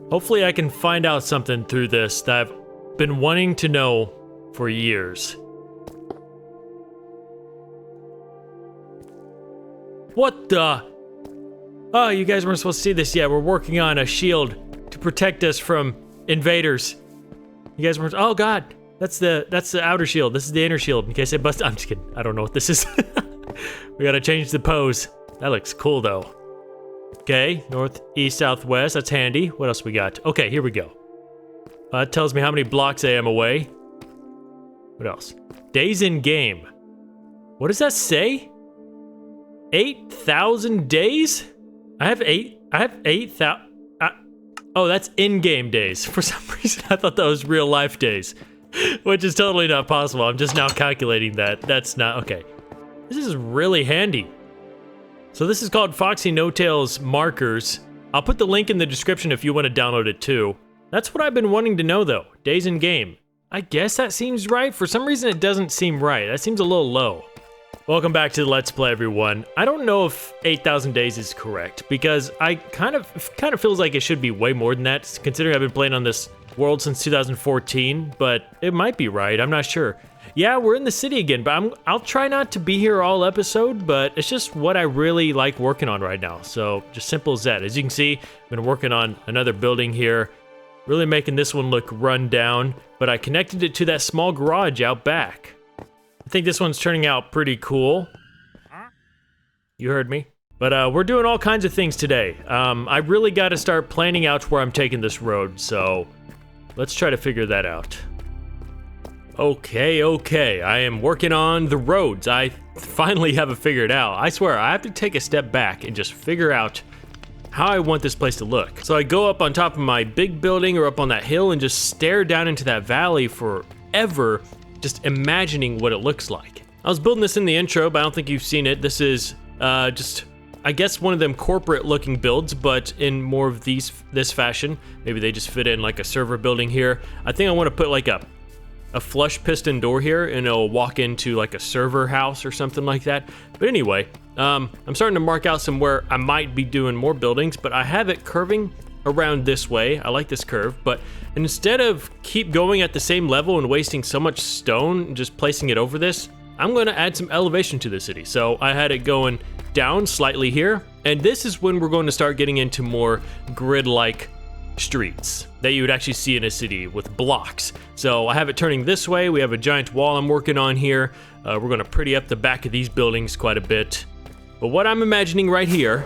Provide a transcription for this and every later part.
Hopefully I can find out something through this that I've been wanting to know for years. What the? Oh, you guys weren't supposed to see this yet. We're working on a shield to protect us from invaders. You guys weren't. Oh God, that's the outer shield. This is the inner shield in case I bust. I'm just kidding. I don't know what this is. We gotta change the pose. That looks cool though. Okay, north, east, southwest. That's handy. What else we got? Okay, here we go. It tells me how many blocks I am away. What else? Days in game. What does that say? 8,000 days? I have 8,000. Oh, that's in-game days. For some reason, I thought that was real life days, which is totally not possible. I'm just now calculating that. That's not, okay. This is really handy. So this is called Foxy No-Tails Markers. I'll put the link in the description if you want to download it too. That's what I've been wanting to know though, days in game. I guess that seems right. For some reason it doesn't seem right. That seems a little low. Welcome back to the Let's Play, everyone. I don't know if 8,000 days is correct because I kind of feels like it should be way more than that, considering I've been playing on this world since 2014, but it might be right, I'm not sure. Yeah, we're in the city again, but I'll try not to be here all episode, but it's just what I really like working on right now. So just simple as that. As you can see, I've been working on another building here, really making this one look run down, but I connected it to that small garage out back. I think this one's turning out pretty cool. You heard me. But we're doing all kinds of things today. I really got to start planning out where I'm taking this road, so let's try to figure that out. Okay, I am working on the roads. I finally have it figured out. I swear, I have to take a step back and just figure out how I want this place to look. So I go up on top of my big building or up on that hill and just stare down into that valley forever, just imagining what it looks like. I was building this in the intro, but I don't think you've seen it. This is just, I guess, one of them corporate looking builds, but in more of this fashion. Maybe they just fit in like a server building here. I think I want to put like a flush piston door here and it'll walk into like a server house or something like that. But anyway, I'm starting to mark out somewhere I might be doing more buildings, but I have it curving around this way. I like this curve, but instead of keep going at the same level and wasting so much stone and just placing it over this, I'm going to add some elevation to the city. So I had it going down slightly here, and this is when we're going to start getting into more grid-like streets that you would actually see in a city with blocks. So I have it turning this way. We have a giant wall I'm working on here. We're going to pretty up the back of these buildings quite a bit. But what I'm imagining right here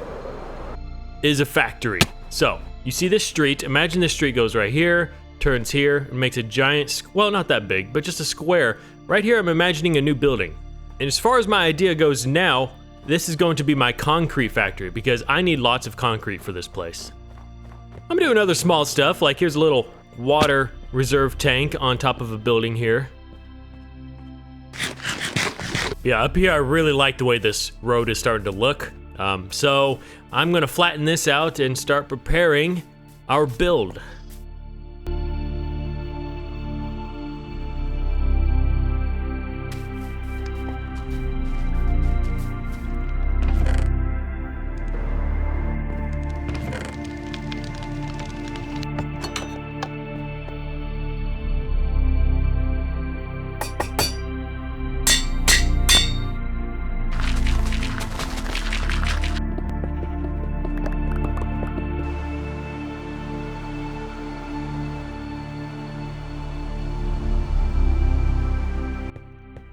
is a factory. So you see this street. Imagine this street goes right here, turns here, and makes a giant, well, not that big, but just a square. Right here, I'm imagining a new building. And as far as my idea goes now, this is going to be my concrete factory because I need lots of concrete for this place. I'm doing other small stuff, like here's a little water reserve tank on top of a building here. Yeah, up here I really like the way this road is starting to look. So I'm gonna flatten this out and start preparing our build.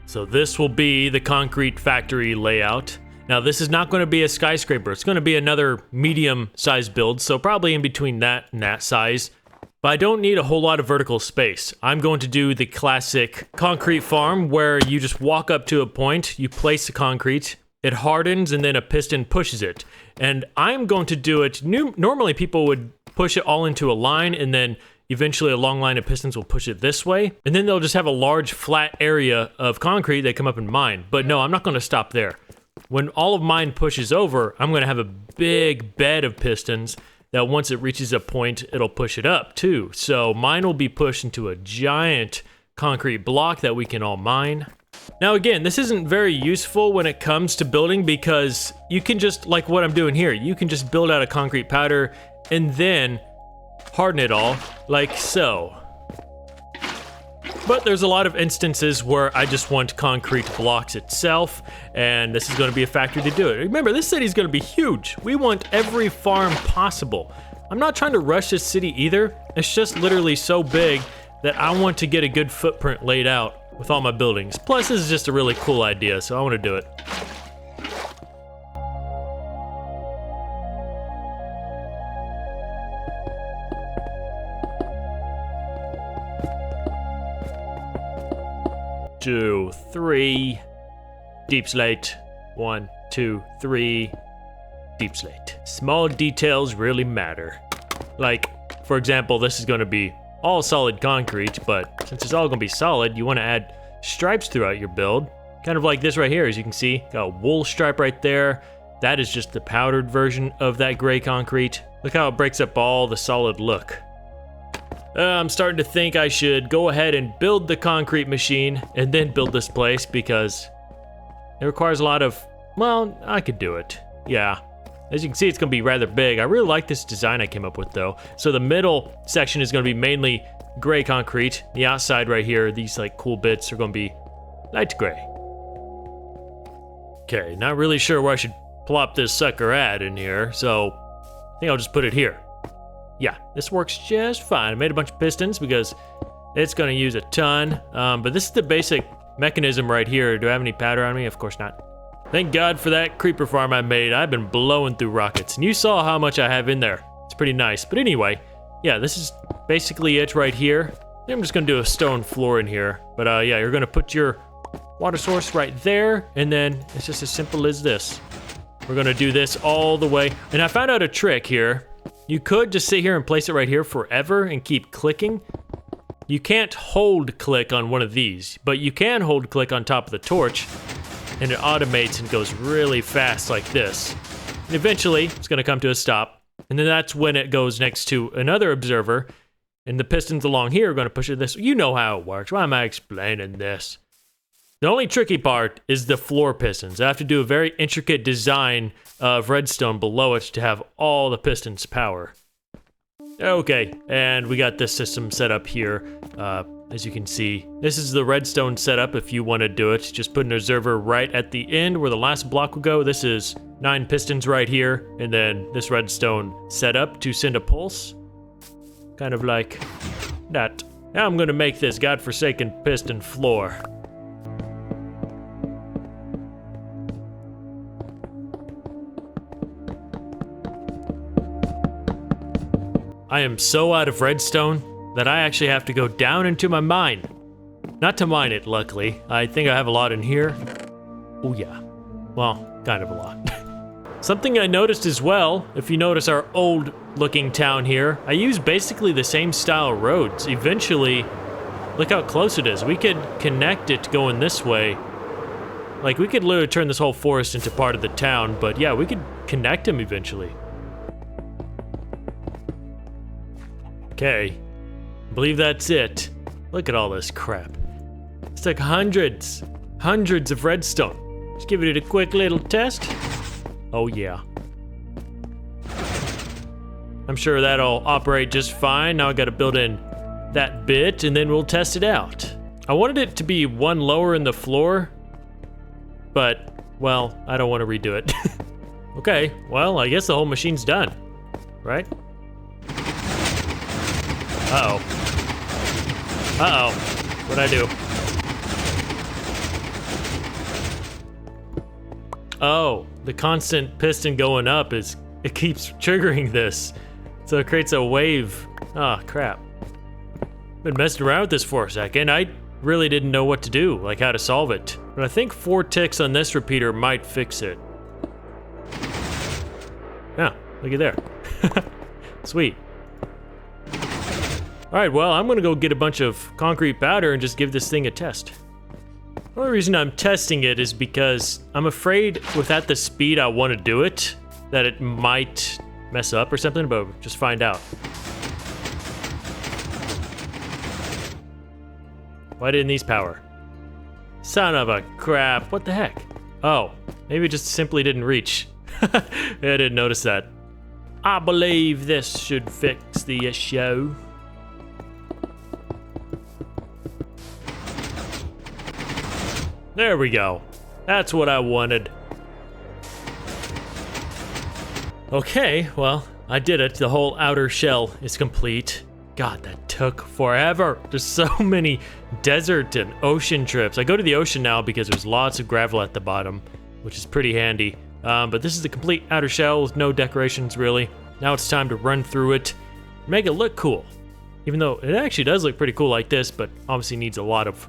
So this will be the concrete factory layout. Now this is not going to be a skyscraper. It's going to be another medium-sized build, so probably in between that and that size. But I don't need a whole lot of vertical space. I'm going to do the classic concrete farm where you just walk up to a point, you place the concrete, it hardens, and then a piston pushes it. And I'm going to do it, normally people would push it all into a line, and then eventually a long line of pistons will push it this way. And then they'll just have a large flat area of concrete they come up and mine. But no, I'm not going to stop there. When all of mine pushes over, I'm going to have a big bed of pistons that once it reaches a point, it'll push it up too. So mine will be pushed into a giant concrete block that we can all mine. Now again, this isn't very useful when it comes to building because you can just, like what I'm doing here, you can just build out a concrete powder and then harden it all like so. But there's a lot of instances where I just want concrete blocks itself, and this is going to be a factory to do it. Remember, this city is going to be huge. We want every farm possible. I'm not trying to rush this city either. It's just literally so big that I want to get a good footprint laid out with all my buildings. Plus, this is just a really cool idea, so I want to do it. Two, three, deep slate. 1, 2, 3, deep slate. Small details really matter. Like, for example, this is going to be all solid concrete, but since it's all going to be solid, you want to add stripes throughout your build. Kind of like this right here, as you can see, got a wool stripe right there. That is just the powdered version of that gray concrete. Look how it breaks up all the solid look. I'm starting to think I should go ahead and build the concrete machine and then build this place because it requires a lot of, well, I could do it. Yeah. As you can see, it's going to be rather big. I really like this design I came up with though. So the middle section is going to be mainly gray concrete. The outside right here, these like cool bits are going to be light gray. Okay, not really sure where I should plop this sucker at in here, so I think I'll just put it here. Yeah, this works just fine. I made a bunch of pistons because it's going to use a ton, but this is the basic mechanism right here. Do I have any powder on me? Of course not. Thank God for that creeper farm I made. I've been blowing through rockets, and you saw how much I have in there. It's pretty nice. But anyway, yeah, this is basically it right here. I'm just going to do a stone floor in here. But yeah, you're going to put your water source right there, and then it's just as simple as this. We're going to do this all the way. And I found out a trick here. You could just sit here and place it right here forever and keep clicking. You can't hold click on one of these, but you can hold click on top of the torch, and it automates and goes really fast like this. And eventually, it's gonna come to a stop, and then that's when it goes next to another observer, and the pistons along here are gonna push it this. You know how it works. Why am I explaining this? The only tricky part is the floor pistons. I have to do a very intricate design of redstone below it to have all the pistons power. Okay, and we got this system set up here. As you can see, this is the redstone setup if you want to do it. Just put an observer right at the end where the last block will go. This is 9 pistons right here, and then this redstone setup to send a pulse. Kind of like that. Now I'm going to make this godforsaken piston floor. I am so out of redstone that I actually have to go down into my mine. Not to mine it, luckily. I think I have a lot in here. Oh yeah, well, kind of a lot. Something I noticed as well, if you notice our old looking town here, I use basically the same style roads. Eventually, look how close it is. We could connect it going this way. Like we could literally turn this whole forest into part of the town, but yeah, we could connect them eventually. Okay, I believe that's it. Look at all this crap. It's like hundreds of redstone. Just give it a quick little test. Oh yeah. I'm sure that'll operate just fine. Now I gotta build in that bit and then we'll test it out. I wanted it to be one lower in the floor, but, well, I don't want to redo it. Okay, well, I guess the whole machine's done, right? Uh-oh. Uh-oh. What'd I do? Oh, the constant piston going up it keeps triggering this. So it creates a wave. Oh, crap. Been messing around with this for a second. I really didn't know what to do, like how to solve it. But I think 4 ticks on this repeater might fix it. Yeah, look at there. Sweet. Alright, well, I'm gonna go get a bunch of concrete powder and just give this thing a test. The only reason I'm testing it is because I'm afraid without the speed I want to do it, that it might mess up or something, but we'll just find out. Why didn't these power? Son of a crap, what the heck? Oh, maybe it just simply didn't reach. I didn't notice that. I believe this should fix the issue. There we go. That's what I wanted. Okay, well, I did it. The whole outer shell is complete. God, that took forever. There's so many desert and ocean trips. I go to the ocean now because there's lots of gravel at the bottom, which is pretty handy. But this is the complete outer shell with no decorations, really. Now it's time to run through it, make it look cool. Even though it actually does look pretty cool like this, but obviously needs a lot of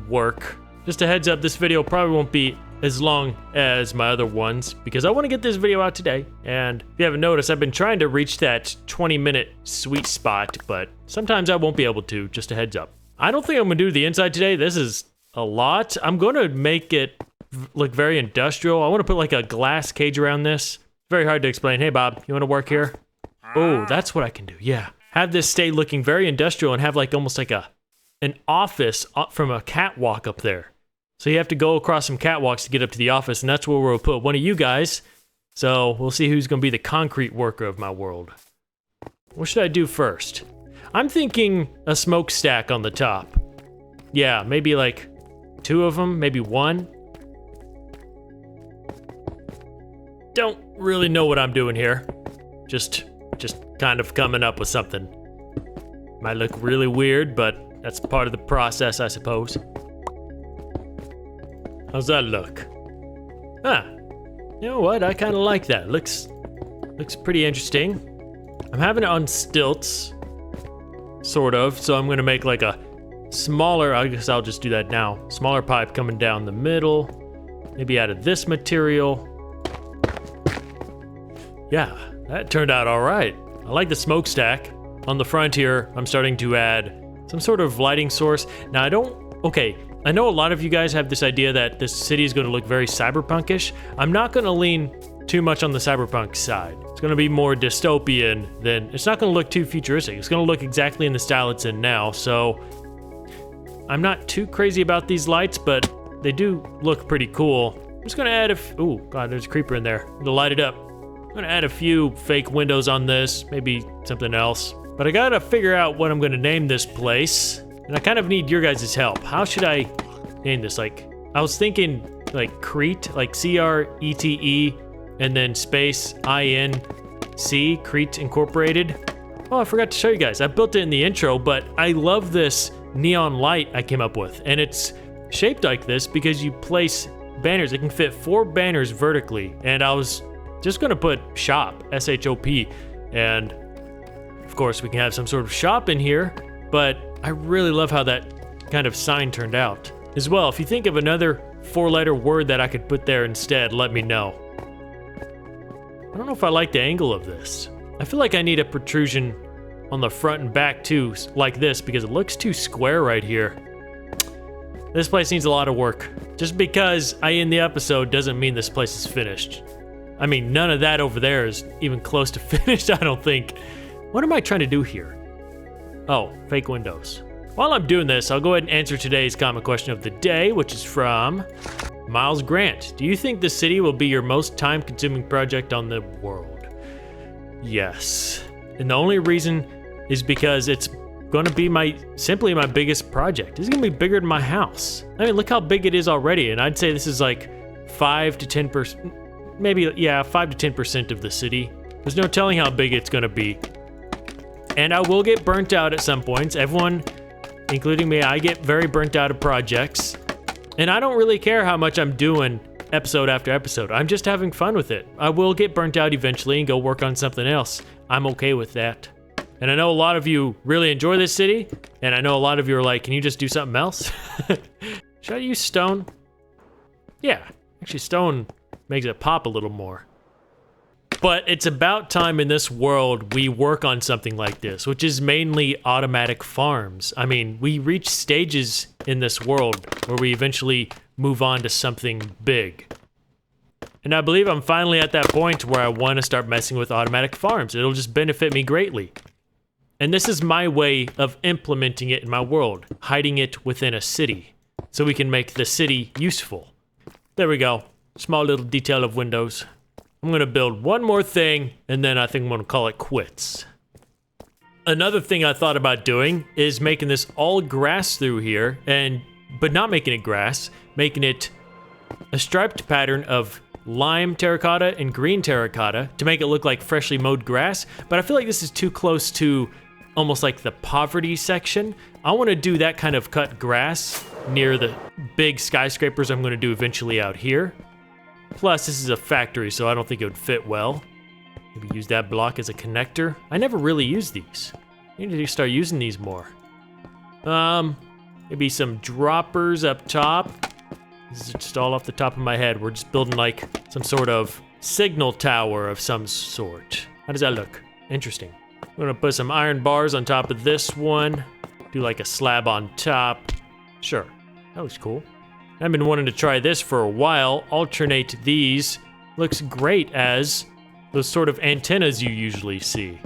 work. Just a heads up, this video probably won't be as long as my other ones because I want to get this video out today. And if you haven't noticed, I've been trying to reach that 20-minute sweet spot, but sometimes I won't be able to, just a heads up. I don't think I'm gonna do the inside today. This is a lot. I'm gonna make it look very industrial. I want to put like a glass cage around this. Very hard to explain. Hey Bob, you want to work here? Oh, that's what I can do. Yeah. Have this stay looking very industrial and have like almost like an office from a catwalk up there. So you have to go across some catwalks to get up to the office, and that's where we'll put one of you guys. So we'll see who's going to be the concrete worker of my world. What should I do first? I'm thinking a smokestack on the top. Yeah, maybe like 2 of them, maybe 1. Don't really know what I'm doing here. Just kind of coming up with something. Might look really weird, but that's part of the process, I suppose. How's that look? Ah, you know what? I kind of like that. Looks pretty interesting. I'm having it on stilts, sort of. So I'm gonna make like a smaller. I guess I'll just do that now. Smaller pipe coming down the middle. Maybe out of this material. Yeah, that turned out all right. I like the smokestack. On the front here, I'm starting to add some sort of lighting source. Now I know a lot of you guys have this idea that this city is going to look very cyberpunkish. I'm not going to lean too much on the cyberpunk side. It's going to be more dystopian than, it's not going to look too futuristic. It's going to look exactly in the style it's in now. So I'm not too crazy about these lights, but they do look pretty cool. I'm just going to add ooh, God, there's a creeper in there. I'm going to light it up. I'm going to add a few fake windows on this, maybe something else. But I got to figure out what I'm going to name this place. And I kind of need your guys' help. How should I name this? Like, I was thinking like Crete, like C-R-E-T-E, and then space I-N-C, Crete Incorporated. Oh, I forgot to show you guys. I built it in the intro, but I love this neon light I came up with. And it's shaped like this because you place banners. It can fit 4 banners vertically. And I was just gonna put shop, S-H-O-P. And of course we can have some sort of shop in here, but I really love how that kind of sign turned out. As well, if you think of another 4-letter word that I could put there instead, let me know. I don't know if I like the angle of this. I feel like I need a protrusion on the front and back too, like this, because it looks too square right here. This place needs a lot of work. Just because I end the episode doesn't mean this place is finished. I mean, none of that over there is even close to finished, I don't think. What am I trying to do here? Oh, fake windows. While I'm doing this, I'll go ahead and answer today's comment question of the day, which is from Miles Grant. Do you think the city will be your most time-consuming project on the world? Yes. And the only reason is because it's going to be simply my biggest project. It's going to be bigger than my house. I mean, look how big it is already, and I'd say this is like 5 to 10%, maybe, yeah, 5 to 10% of the city. There's no telling how big it's going to be. And I will get burnt out at some points. Everyone, including me, I get very burnt out of projects. And I don't really care how much I'm doing episode after episode. I'm just having fun with it. I will get burnt out eventually and go work on something else. I'm okay with that. And I know a lot of you really enjoy this city, and I know a lot of you are like, can you just do something else? Should I use stone? Yeah, actually stone makes it pop a little more. But it's about time in this world we work on something like this, which is mainly automatic farms. I mean, we reach stages in this world where we eventually move on to something big. And I believe I'm finally at that point where I want to start messing with automatic farms. It'll just benefit me greatly. And this is my way of implementing it in my world, hiding it within a city, so we can make the city useful. There we go. Small little detail of windows. I'm gonna build one more thing, and then I think I'm gonna call it quits. Another thing I thought about doing is making this all grass through here, but not making it grass, making it a striped pattern of lime terracotta and green terracotta to make it look like freshly mowed grass, but I feel like this is too close to almost like the poverty section. I wanna do that kind of cut grass near the big skyscrapers I'm gonna do eventually out here. Plus, this is a factory, so I don't think it would fit well. Maybe use that block as a connector. I never really use these. I need to start using these more. Maybe some droppers up top. This is just all off the top of my head. We're just building like some sort of signal tower of some sort. How does that look? Interesting. I'm gonna put some iron bars on top of this one. Do like a slab on top. Sure, that looks cool. I've been wanting to try this for a while. Alternate these. Looks great as those sort of antennas you usually see.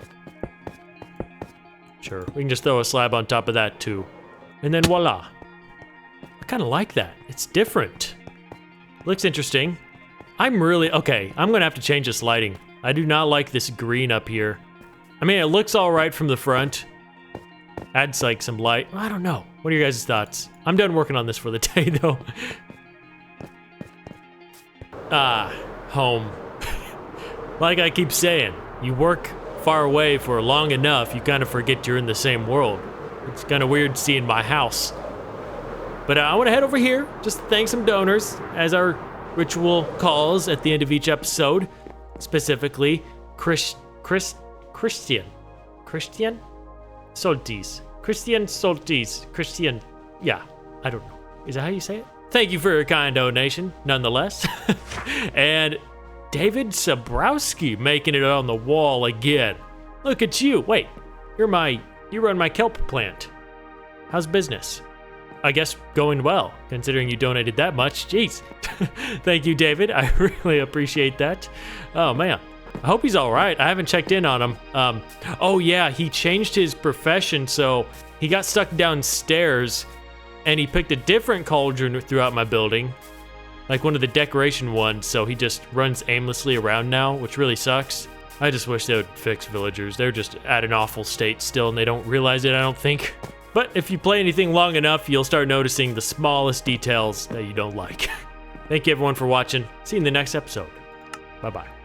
Sure, we can just throw a slab on top of that too. And then voila. I kind of like that. It's different. Looks interesting. I'm gonna have to change this lighting. I do not like this green up here. I mean, it looks all right from the front. Adds like some light. I don't know. What are your guys' thoughts? I'm done working on this for the day though. Home. Like I keep saying, you work far away for long enough, you kind of forget you're in the same world. It's kind of weird seeing my house. But I want to head over here, just to thank some donors, as our ritual calls at the end of each episode. Specifically, Christian Soltis. Yeah, I don't know. Is that how you say it? Thank you for your kind donation, nonetheless. And David Sabrowski making it on the wall again. Look at you. Wait, you run my kelp plant. How's business? I guess going well, considering you donated that much. Jeez. Thank you, David. I really appreciate that. Oh, man. I hope he's all right. I haven't checked in on him. Oh yeah, he changed his profession, so he got stuck downstairs and he picked a different cauldron throughout my building, like one of the decoration ones, so he just runs aimlessly around now, which really sucks. I just wish they would fix villagers. They're just at an awful state still and they don't realize it, I don't think. But if you play anything long enough, you'll start noticing the smallest details that you don't like. Thank you everyone for watching. See you in the next episode. Bye-bye.